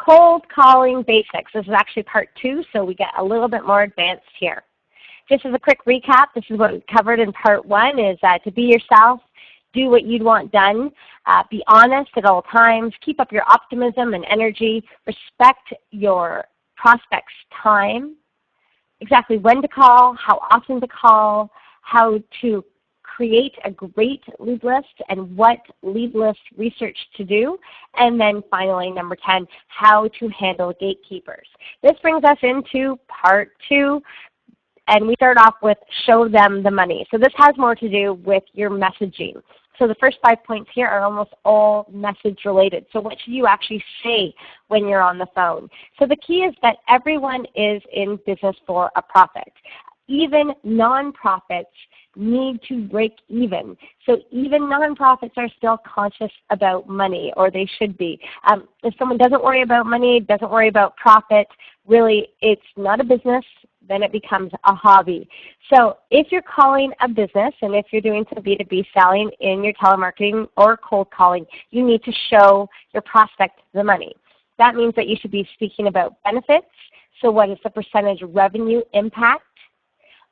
Cold calling basics. This is actually part 2, so we get a little bit more advanced here. Just as a quick recap, this is what we covered in part 1, is to be yourself, do what you'd want done, be honest at all times, keep up your optimism and energy, respect your prospects' time, exactly when to call, how often to call, how to create a great lead list and what lead list research to do, and then finally, number 10, how to handle gatekeepers. This brings us into part 2, and we start off with show them the money. So this has more to do with your messaging. So the first 5 points here are almost all message related. So what should you actually say when you're on the phone? So the key is that everyone is in business for a profit. Even nonprofits need to break even. So even nonprofits are still conscious about money, or they should be. If someone doesn't worry about money, doesn't worry about profit, really it's not a business, then it becomes a hobby. So if you're calling a business and if you're doing some B2B selling in your telemarketing or cold calling, you need to show your prospect the money. That means that you should be speaking about benefits. So what is the percentage revenue impact?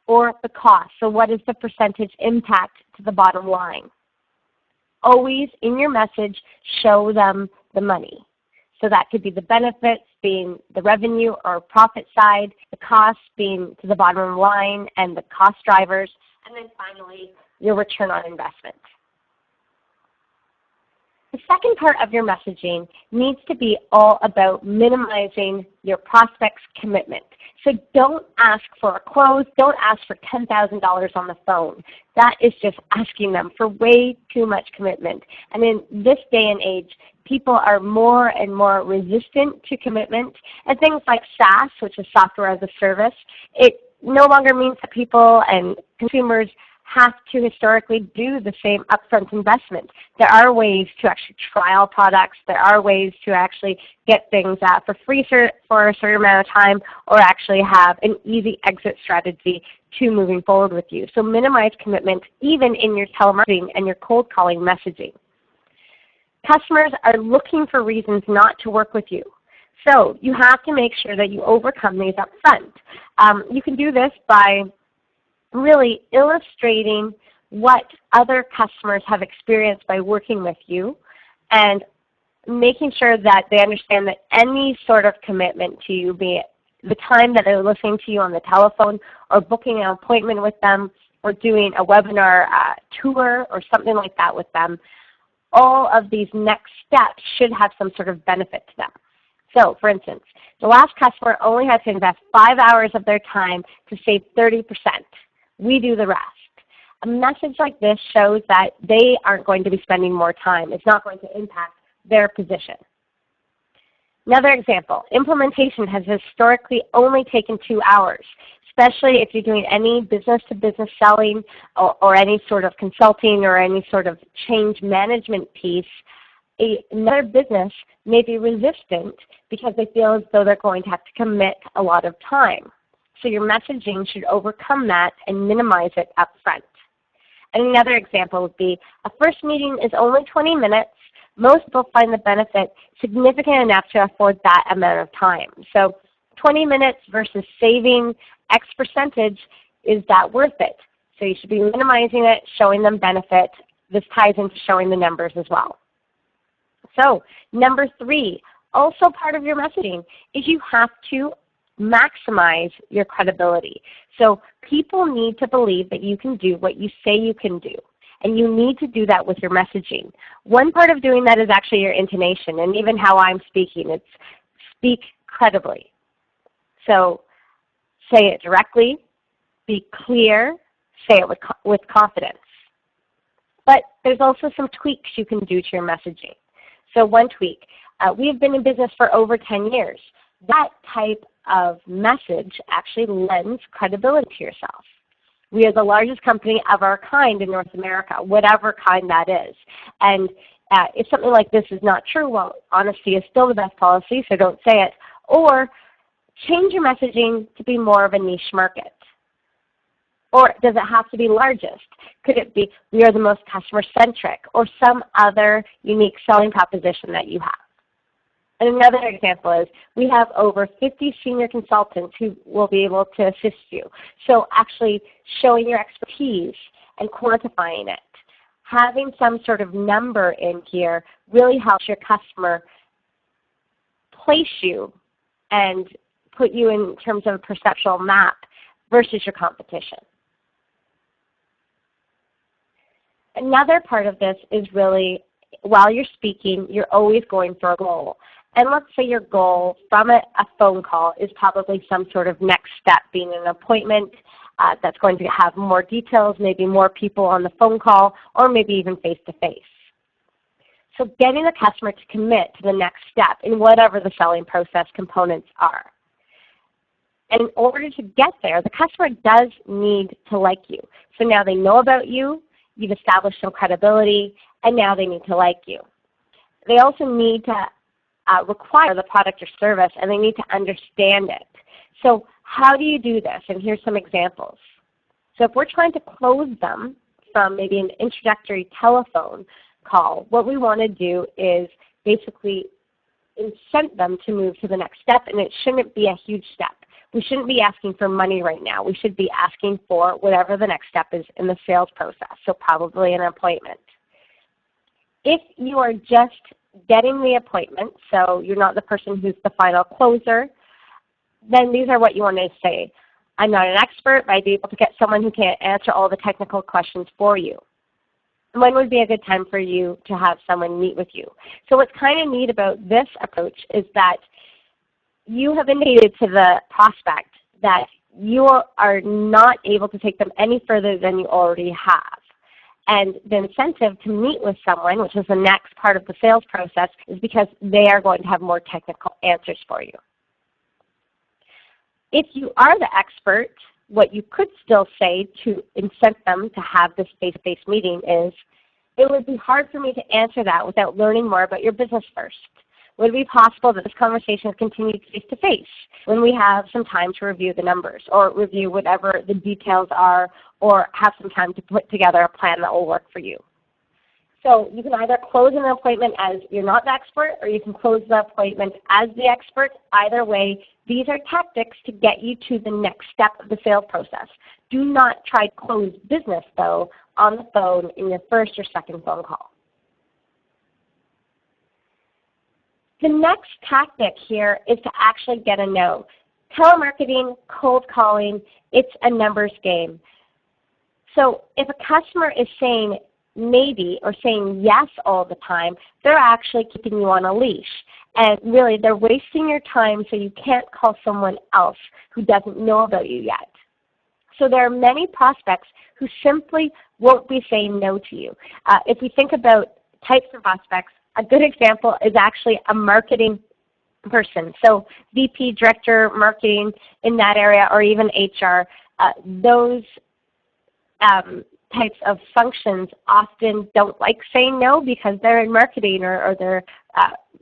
Or the cost. So what is the percentage impact to the bottom line? Always in your message, show them the money. So that could be the benefits being the revenue or profit side, the cost being to the bottom line and the cost drivers, and then finally your return on investment. The second part of your messaging needs to be all about minimizing your prospect's commitment. So don't ask for a close. Don't ask for $10,000 on the phone. That is just asking them for way too much commitment. And in this day and age, people are more and more resistant to commitment. And things like SaaS, which is software as a service, it no longer means that people and consumers have to historically do the same upfront investment. There are ways to actually trial products. There are ways to actually get things for free for a certain amount of time, or actually have an easy exit strategy to moving forward with you. So minimize commitment even in your telemarketing and your cold calling messaging. Customers are looking for reasons not to work with you. So you have to make sure that you overcome these up front. You can do this by really illustrating what other customers have experienced by working with you, and making sure that they understand that any sort of commitment to you, be it the time that they're listening to you on the telephone, or booking an appointment with them, or doing a webinar tour or something like that with them, all of these next steps should have some sort of benefit to them. So, for instance, the last customer only had to invest 5 hours of their time to save 30%. We do the rest. A message like this shows that they aren't going to be spending more time. It's not going to impact their position. Another example, implementation has historically only taken 2 hours, especially if you're doing any business-to-business selling or any sort of consulting or any sort of change management piece. Another business may be resistant because they feel as though they're going to have to commit a lot of time. So your messaging should overcome that and minimize it up front. And another example would be, a first meeting is only 20 minutes. Most people find the benefit significant enough to afford that amount of time. So 20 minutes versus saving X percentage, is that worth it? So you should be minimizing it, showing them benefit. This ties into showing the numbers as well. So number 3, also part of your messaging, is you have to maximize your credibility. So people need to believe that you can do what you say you can do. And you need to do that with your messaging. One part of doing that is actually your intonation, and even how I'm speaking. It's speak credibly. So say it directly, be clear, say it with confidence. But there's also some tweaks you can do to your messaging. So one tweak, we have been in business for over 10 years. That type of message actually lends credibility to yourself. We are the largest company of our kind in North America, whatever kind that is. And if something like this is not true, well, honesty is still the best policy, so don't say it. Or change your messaging to be more of a niche market. Or does it have to be largest? Could it be we are the most customer-centric, or some other unique selling proposition that you have? And another example is we have over 50 senior consultants who will be able to assist you. So actually showing your expertise and quantifying it. Having some sort of number in here really helps your customer place you and put you in terms of a perceptual map versus your competition. Another part of this is really, while you're speaking, you're always going for a goal. And let's say your goal from a phone call is probably some sort of next step, being an appointment that's going to have more details, maybe more people on the phone call, or maybe even face-to-face. So getting the customer to commit to the next step in whatever the selling process components are. And in order to get there, the customer does need to like you. So now they know about you, you've established some credibility, and now they need to like you. They also need to require the product or service, and they need to understand it. So how do you do this? And here's some examples. So if we're trying to close them from maybe an introductory telephone call, what we want to do is basically incent them to move to the next step, and it shouldn't be a huge step. We shouldn't be asking for money right now. We should be asking for whatever the next step is in the sales process, so probably an appointment. If you are just getting the appointment, so you're not the person who's the final closer, then these are what you want to say. I'm not an expert, but I'd be able to get someone who can answer all the technical questions for you. When would be a good time for you to have someone meet with you? So what's kind of neat about this approach is that you have indicated to the prospect that you are not able to take them any further than you already have. And the incentive to meet with someone, which is the next part of the sales process, is because they are going to have more technical answers for you. If you are the expert, what you could still say to incent them to have this face-to-face meeting is, it would be hard for me to answer that without learning more about your business first. Would it be possible that this conversation continued face-to-face when we have some time to review the numbers or review whatever the details are, or have some time to put together a plan that will work for you? So you can either close an appointment as you're not the expert, or you can close the appointment as the expert. Either way, these are tactics to get you to the next step of the sales process. Do not try to close business, though, on the phone in your first or second phone call. The next tactic here is to actually get a no. Telemarketing, cold calling, it's a numbers game. So if a customer is saying maybe or saying yes all the time, they're actually keeping you on a leash. And really, they're wasting your time, so you can't call someone else who doesn't know about you yet. So there are many prospects who simply won't be saying no to you. If we think about types of prospects, a good example is actually a marketing person. So VP, director, marketing in that area, or even HR, those types of functions often don't like saying no because they're in marketing, or they're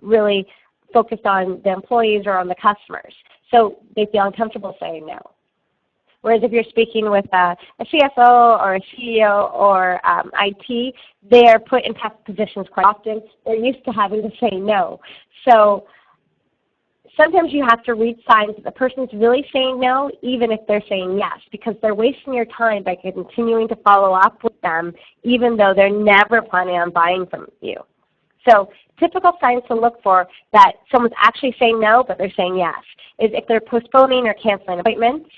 really focused on the employees or on the customers. So they feel uncomfortable saying no. Whereas if you're speaking with a CFO or a CEO or IT, they are put in tough positions quite often. They're used to having to say no. So sometimes you have to read signs that the person's really saying no, even if they're saying yes, because they're wasting your time by continuing to follow up with them, even though they're never planning on buying from you. So typical signs to look for that someone's actually saying no, but they're saying yes, is if they're postponing or canceling appointments,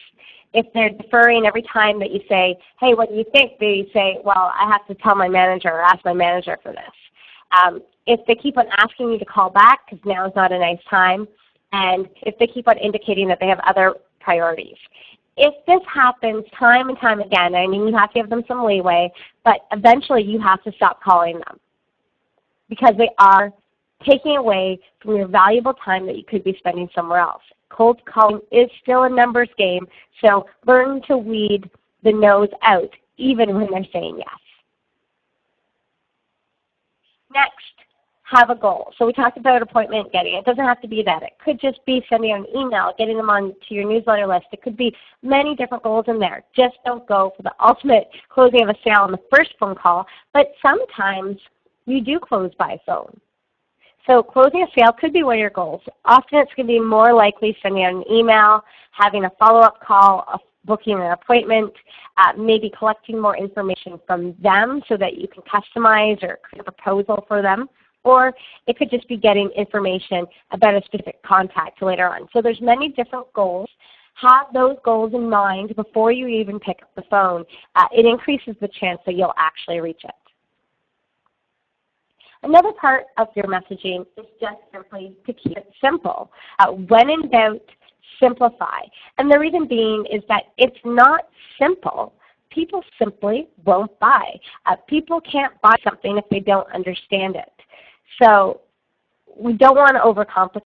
if they're deferring every time that you say, hey, what do you think? They say, well, I have to tell my manager or ask my manager for this. If they keep on asking you to call back because now is not a nice time, and if they keep on indicating that they have other priorities. If this happens time and time again, I mean, you have to give them some leeway, but eventually you have to stop calling them because they are taking away from your valuable time that you could be spending somewhere else. Cold calling is still a numbers game, so learn to weed the no's out, even when they're saying yes. Next, have a goal. So we talked about appointment getting. It doesn't have to be that. It could just be sending an email, getting them on to your newsletter list. It could be many different goals in there. Just don't go for the ultimate closing of a sale on the first phone call, but sometimes you do close by phone. So closing a sale could be one of your goals. Often it's going to be more likely sending out an email, having a follow-up call, booking an appointment, maybe collecting more information from them so that you can customize or create a proposal for them. Or it could just be getting information about a specific contact later on. So there's many different goals. Have those goals in mind before you even pick up the phone. It increases the chance that you'll actually reach it. Another part of your messaging is just simply to keep it simple. When in doubt, simplify. And the reason being is that it's not simple. People simply won't buy. People can't buy something if they don't understand it. So we don't want to overcomplicate